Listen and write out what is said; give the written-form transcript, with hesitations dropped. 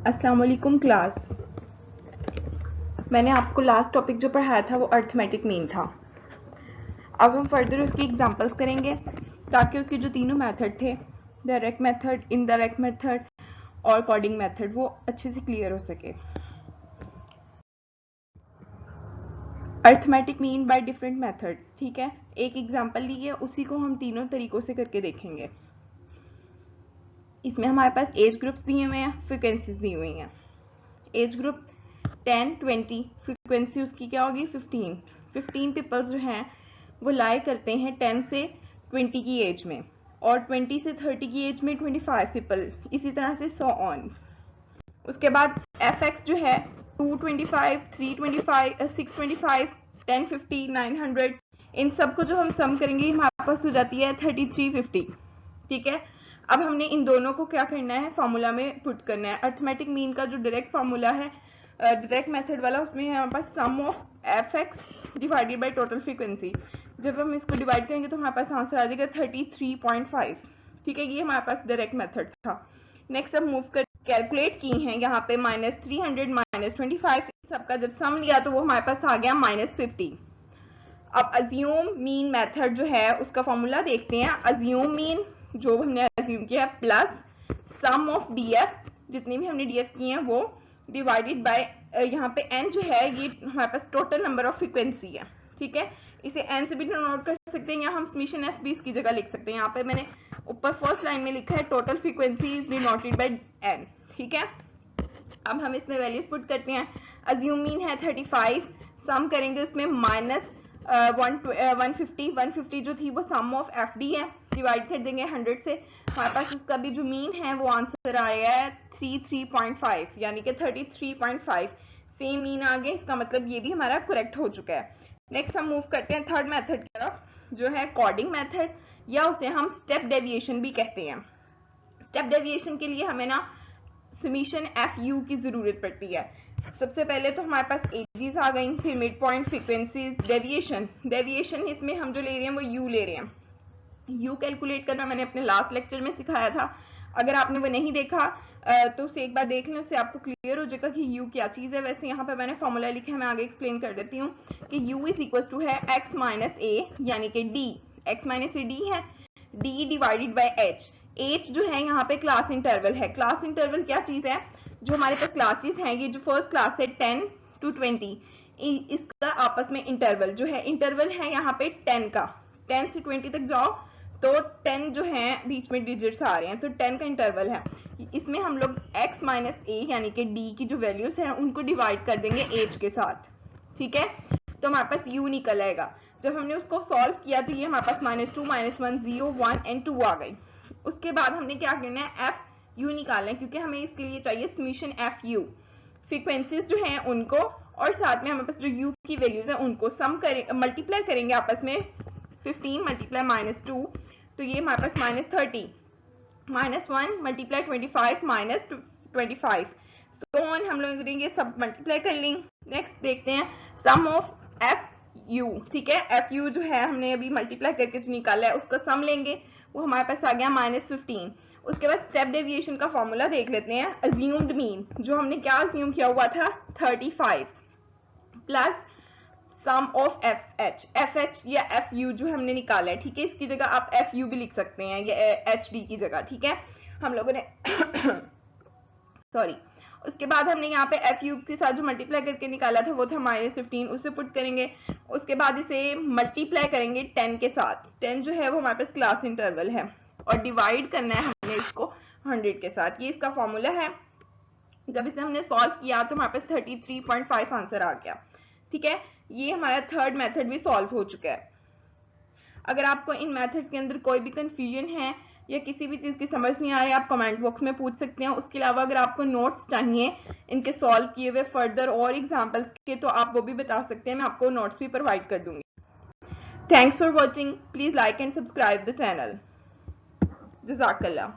अस्सलाम वालेकुम क्लास। मैंने आपको लास्ट टॉपिक जो पढ़ाया था वो अर्थमेटिक मीन था। अब हम फर्दर उसकी एग्जांपल्स करेंगे ताकि उसके जो तीनों मेथड थे, डायरेक्ट मेथड, इनडायरेक्ट मेथड और कोडिंग मेथड, वो अच्छे से क्लियर हो सके। Arithmetic mean by different methods, ठीक है। एक एग्जाम्पल ली है, उसी को हम तीनों तरीकों से करके देखेंगे। इसमें हमारे पास एज ग्रुप्स दिए हुए हैं, फ्रीक्वेंसीज दी हुई हैं। एज ग्रुप 10, 20, फ्रीक्वेंसी उसकी क्या होगी 15। 15 पीपल्स जो हैं वो लाई करते हैं 10 से 20 की एज में, और 20 से 30 की एज में 25 पीपल, इसी तरह से सो ऑन। उसके बाद fx जो है 225, 325, 625, 1050, 900, इन सब को जो हम सम करेंगे हमारे पास हो जाती है 3350, ठीक है। अब हमने इन दोनों को क्या करना है, फार्मूला में पुट करना है। अर्थमेटिक मीन का जो डायरेक्ट फार्मूला है, डायरेक्ट मेथड वाला, उसमें है हमारे पास sum of fx divided by total frequency. जब हम इसको डिवाइड करेंगे तो हमारे पास आंसर आ जाएगा 33.5, ठीक है। ये हमारे पास डायरेक्ट मेथड था। नेक्स्ट अब मूव कर कैलकुलेट की हैं यहाँ पे -300 -25, सबका जब सम लिया तो वो हमारे पास आ गया -50। अब अज्यूम मीन मेथड जो है उसका फॉर्मूला देखते हैं। अज्यूम मीन जो हमने अज्यूम किया है प्लस सम ऑफ डीएफ, जितनी भी हमने डीएफ की हैं वो, डिवाइडेड बाय यहाँ पे एन जो है ये हमारे पास टोटल नंबर ऑफ फ्रीक्वेंसी है, ठीक है। इसे एन से भी नोट कर सकते हैं या हम समीशन एफ भी इसकी जगह लिख सकते हैं। यहाँ पे मैंने ऊपर फर्स्ट लाइन में लिखा है total frequency is denoted by N, ठीक है। अब हम इसमें वैल्यूज पुट करते हैं। अज्यूम मीन है 35, सम करेंगे उसमें -150 जो थी वो सम ऑफ एफ डी है, डिवाइड कर देंगे 100 से। हमारे पास इसका भी जो मीन है वो आंसर आया है 33.5, यानी कि 33.5 सेम मीन आ गया। इसका मतलब ये भी हमारा करेक्ट हो चुका है। नेक्स्ट हम मूव करते हैं थर्ड मेथड की तरफ, जो है कोडिंग मेथड, या उसे हम स्टेप डेविएशन भी कहते हैं। स्टेप डेविएशन के लिए हमें ना समीशन एफ यू की जरूरत पड़ती है। सबसे पहले तो हमारे पास एजेस आ गई, फिर मिड पॉइंट, फ्रीक्वेंसीज, डेविएशन इसमें हम जो ले रहे हैं वो यू ले रहे हैं। यू कैलकुलेट करना मैंने अपने लास्ट लेक्चर में सिखाया था। अगर आपने वो नहीं देखा तो उसे एक बार देख लें, उससे आपको क्लियर हो जाएगा कि यू क्या चीज है। वैसे यहाँ पे मैंने फॉर्मूला लिखा है, मैं आगे एक्सप्लेन कर देती हूँ कि यू इज इक्वल टू है x माइनस ए, यानी कि D, x minus A D है, D divided by H. H जो है यहाँ पे क्लास इंटरवल है। क्लास इंटरवल क्या चीज है, जो हमारे पास क्लासेस हैं, ये जो फर्स्ट क्लास है 10 to 20, इसका आपस में इंटरवल जो है, इंटरवल है यहाँ पे 10 का। 10 से 20 तक जाओ तो 10 जो है बीच में डिजिट्स आ रहे हैं, तो 10 का इंटरवल है। इसमें हम लोग x माइनस ए यानी कि d की जो वैल्यूज हैं उनको डिवाइड कर देंगे h के साथ, ठीक है। तो हमारे पास u निकल आएगा। जब हमने उसको सॉल्व किया तो ये हमारे पास -2, -1, 0, 1 एंड 2 आ गई। उसके बाद हमने क्या करना है, एफ यू निकालना है, क्योंकि हमें इसके लिए चाहिए समीशन एफ यू, फ्रीक्वेंसीज जो हैं उनको, और साथ में हमारे पास जो यू की वैल्यूज हैं उनको सम करें, मल्टीप्लाई करेंगे आपस में। 15 मल्टीप्लाई -2, तो ये हमारे पास -30, -1 मल्टीप्लाई 25 -25, सो ऑन हम लोग करेंगे, सब मल्टीप्लाई कर लेंगे। नेक्स्ट देखते हैं सम ऑफ एफ यू, ठीक है। एफ यू जो है हमने अभी मल्टीप्लाई करके जो निकाला है उसका सम लेंगे, वो हमारे पास आ गया -15। उसके बाद स्टेप डेविएशन का फॉर्मूला देख लेते हैं। अज्यूम्ड मीन, जो हमने क्या अज्यूम किया हुआ था 35 plus sum of F H या एफ यू जो हमने निकाला है, ठीक है। इसकी जगह आप एफ यू भी लिख सकते हैं या एच डी की जगह, ठीक है। हम लोगों ने सॉरी, उसके बाद हमने यहाँ पे एफ यू के साथ जो मल्टीप्लाई करके निकाला था वो था -15, उसे पुट करेंगे। उसके बाद इसे मल्टीप्लाई करेंगे 10 के साथ। 10 जो है वो हमारे पास क्लास इंटरवल है, और डिवाइड करना है हमने इसको 100 के साथ। ये इसका फॉर्मूला है। जब इसे हमने सॉल्व किया तो हमारे पास 33.5 आंसर आ गया, ठीक है। ये हमारा थर्ड मेथड भी सॉल्व हो चुका है। अगर आपको इन मेथड्स के अंदर कोई भी कंफ्यूजन है या किसी भी चीज की समझ नहीं आ रही, आप कमेंट बॉक्स में पूछ सकते हैं। उसके अलावा अगर आपको नोट्स चाहिए इनके सॉल्व किए हुए फर्दर और एग्जांपल्स के, तो आप वो भी बता सकते हैं, मैं आपको नोट्स भी प्रोवाइड कर दूंगी। Thanks for watching, please like and subscribe the channel. जज़ाकल्लाह।